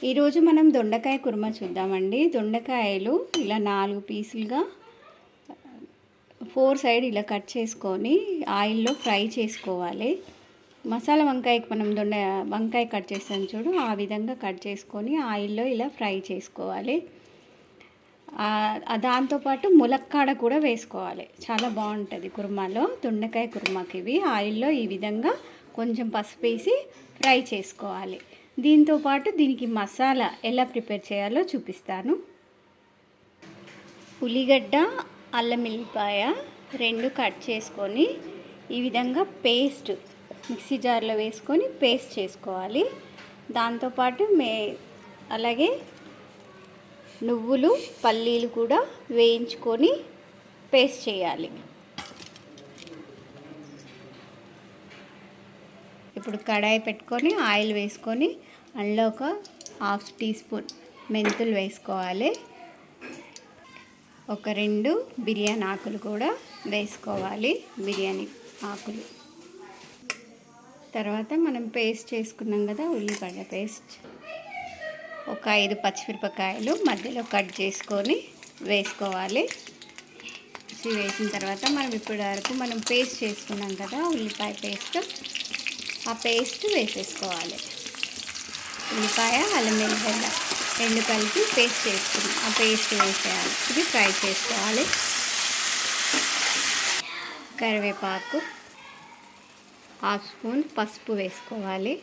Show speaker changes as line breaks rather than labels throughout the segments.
ఈరోజు మనం దొండకాయ కుర్మా చూద్దామండి. దొండకాయలు ఇలా 4 పీసులుగా 4 సైడ్ ఇలా కట్ చేసుకొని ఆయిల్లో ఫ్రై చేసుకోవాలి. మసాలా వంకాయకి మనం వంకాయ కట్ చేస్తాం చూడు, ఆ విధంగా కట్ చేసుకొని ఆయిల్లో ఇలా ఫ్రై చేసుకోవాలి. దాంతోపాటు ములక్కాడ కూడా వేసుకోవాలి. చాలా బాగుంటుంది కుర్మాలో. దొండకాయ కుర్మాకి ఇవి ఆయిల్లో ఈ విధంగా కొంచెం పసుపు వేసి ఫ్రై చేసుకోవాలి. దీంతోపాటు దీనికి మసాలా ఎలా ప్రిపేర్ చేయాలో చూపిస్తాను. ఉల్లిగడ్డ, అల్లం వెల్లిపాయ 2 కట్ చేసుకొని ఈ విధంగా పేస్ట్ మిక్సీ జార్లో వేసుకొని పేస్ట్ చేసుకోవాలి. దాంతోపాటు అలాగే నువ్వులు, పల్లీలు కూడా వేయించుకొని పేస్ట్ చేయాలి. ఇప్పుడు కడాయి పెట్టుకొని ఆయిల్ వేసుకొని అందులో ఒక 1/2 టీ స్పూన్ మెంతులు వేసుకోవాలి. ఒక 2 బిర్యానీ ఆకులు కూడా వేసుకోవాలి. బిర్యానీ ఆకులు తర్వాత మనం పేస్ట్ చేసుకున్నాం కదా, ఉల్లిగడ్డ పేస్ట్, ఒక 5 పచ్చిమిరపకాయలు మధ్యలో కట్ చేసుకొని వేసుకోవాలి. వేసిన తర్వాత మనం ఇప్పటి వరకు మనం పేస్ట్ చేసుకున్నాం కదా ఉల్లిపాయ పేస్ట్, ఆ పేస్ట్ వేసేసుకోవాలి. ఉల్లిపాయ, అల్లం వెల్లిగడ్డ 2 కలిపి పేస్ట్ చేసుకుని ఆ పేస్ట్ వేసేయాలి. ఇది ఫ్రై చేసుకోవాలి. కరివేపాకు, 1/2 స్పూన్ పసుపు వేసుకోవాలి.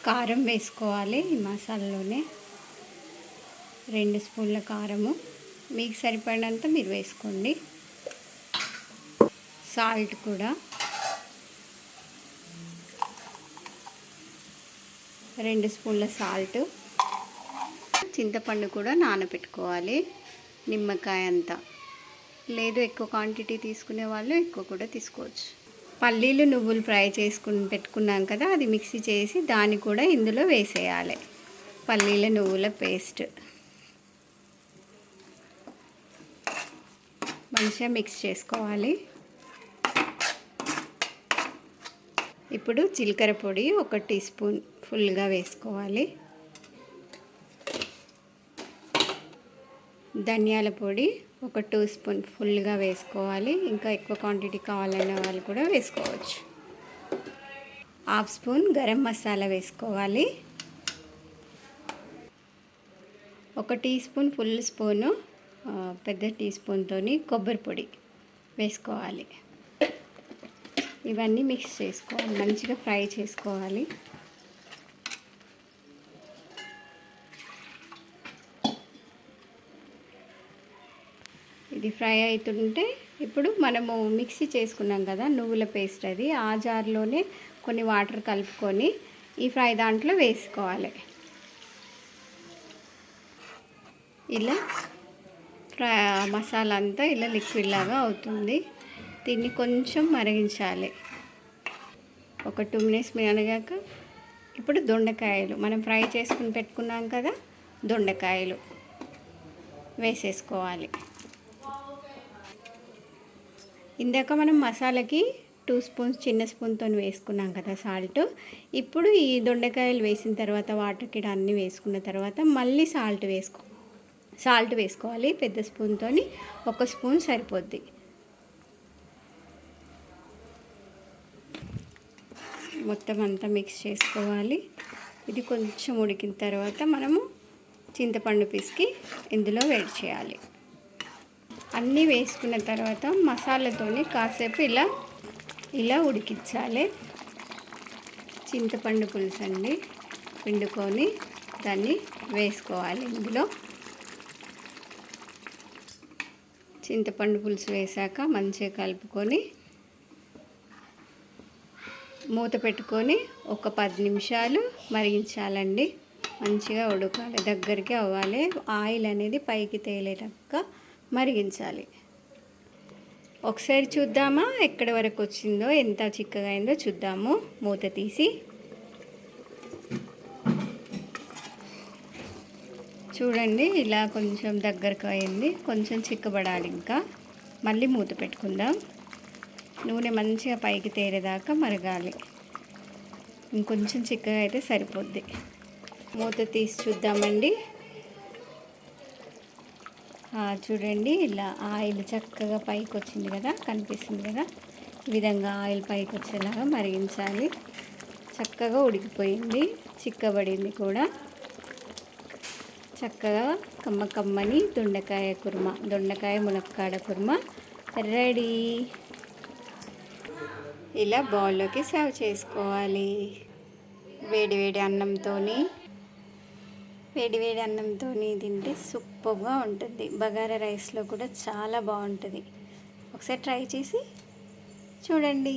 కారం వేసుకోవాలి. ఈ మసాలాలోనే 2 స్పూన్ల కారము, మీకు సరిపడినంత మీరు వేసుకోండి. సాల్ట్ కూడా 2 స్పూన్ల సాల్ట్. చింతపండు కూడా నానబెట్టుకోవాలి, నిమ్మకాయ అంతా. లేదు ఎక్కువ క్వాంటిటీ తీసుకునే వాళ్ళు ఎక్కువ కూడా తీసుకోవచ్చు. పల్లీలు, నువ్వులు ఫ్రై చేసుకుని పెట్టుకున్నాం కదా, అది మిక్సీ చేసి దాన్ని కూడా ఇందులో వేసేయాలి. పల్లీల నువ్వుల పేస్ట్ మంచిగా మిక్స్ చేసుకోవాలి. ఇప్పుడు జీలకర్ర పొడి 1 టీ స్పూన్ ఫుల్గా వేసుకోవాలి. ధనియాల పొడి 1 2 స్పూన్ ఫుల్గా వేసుకోవాలి. ఇంకా ఎక్కువ క్వాంటిటీ కావాలనే వాళ్ళు కూడా వేసుకోవచ్చు. 1/2 స్పూన్ గరం మసాలా వేసుకోవాలి. 1 టీ స్పూన్ ఫుల్ స్పూను పెద్ద టీ స్పూన్తో కొబ్బరి పొడి వేసుకోవాలి. ఇవన్నీ మిక్స్ చేసుకోవాలి, మంచిగా ఫ్రై చేసుకోవాలి. ఇది ఫ్రై అవుతుంటే ఇప్పుడు మనము మిక్సీ చేసుకున్నాం కదా నువ్వుల పేస్ట్, అది ఆ జార్లోనే కొన్ని వాటర్ కలుపుకొని ఈ ఫ్రై దాంట్లో వేసుకోవాలి. ఇలా మసాలా అంతా ఇలా లిక్విడ్ లాగా అవుతుంది. దీన్ని కొంచెం మరిగించాలి. ఒక 2 మినిట్స్ మరిగాక ఇప్పుడు దొండకాయలు మనం ఫ్రై చేసుకుని పెట్టుకున్నాం కదా, దొండకాయలు వేసేసుకోవాలి. ఇందాక మనం మసాలాకి 2 స్పూన్స్ చిన్న స్పూన్తో వేసుకున్నాం కదా సాల్ట్. ఇప్పుడు ఈ దొండకాయలు వేసిన తర్వాత వాటర్కి అన్నీ వేసుకున్న తర్వాత మళ్ళీ సాల్ట్ వేసుకోవాలి. పెద్ద స్పూన్తో 1 స్పూన్ సరిపోద్ది. మొత్తం అంతా మిక్స్ చేసుకోవాలి. ఇది కొంచెం ఉడికిన తర్వాత మనము చింతపండు పిసికి ఇందులో వేడి చేయాలి. అన్నీ వేసుకున్న తర్వాత మసాలాతోని కాసేపు ఇలా ఉడికించాలి. చింతపండు పులుసు అండి, పిండుకొని దాన్ని వేసుకోవాలి. ఇందులో చింతపండు పులుసు వేసాక మంచిగా కలుపుకొని మూత పెట్టుకొని ఒక 10 నిమిషాలు మరిగించాలండి. మంచిగా ఉడకాలి, దగ్గరికి అవ్వాలి. ఆయిల్ అనేది పైకి తేలేటట్టుగా మరిగించాలి. ఒకసారి చూద్దామా ఎక్కడి వరకు వచ్చిందో, ఎంత చిక్కగా అయిందో చూద్దాము. మూత తీసి చూడండి, ఇలా కొంచెం దగ్గరకు అయింది. కొంచెం చిక్కబడాలి. ఇంకా మళ్ళీ మూత పెట్టుకుందాం. నూనె మంచిగా పైకి తేరేదాకా మరగాలి. ఇంకొంచెం చిక్కగా అయితే సరిపోద్ది. మూత తీసి చూద్దామండి. చూడండి, ఇలా ఆయిల్ చక్కగా పైకి వచ్చింది కదా, కనిపిస్తుంది కదా. ఈ విధంగా ఆయిల్ పైకి వచ్చేలాగా మరిగించాలి. చక్కగా ఉడికిపోయింది, చిక్కబడింది కూడా. చక్కగా కమ్మని దొండకాయ మునక్కాడ కుర్మా రెడీ. ఇలా బౌల్లోకి సర్వ్ చేసుకోవాలి. వేడి అన్నంతో తింటే సూపర్గా ఉంటుంది. బగారా రైస్లో కూడా చాలా బాగుంటుంది. ఒకసారి ట్రై చేసి చూడండి.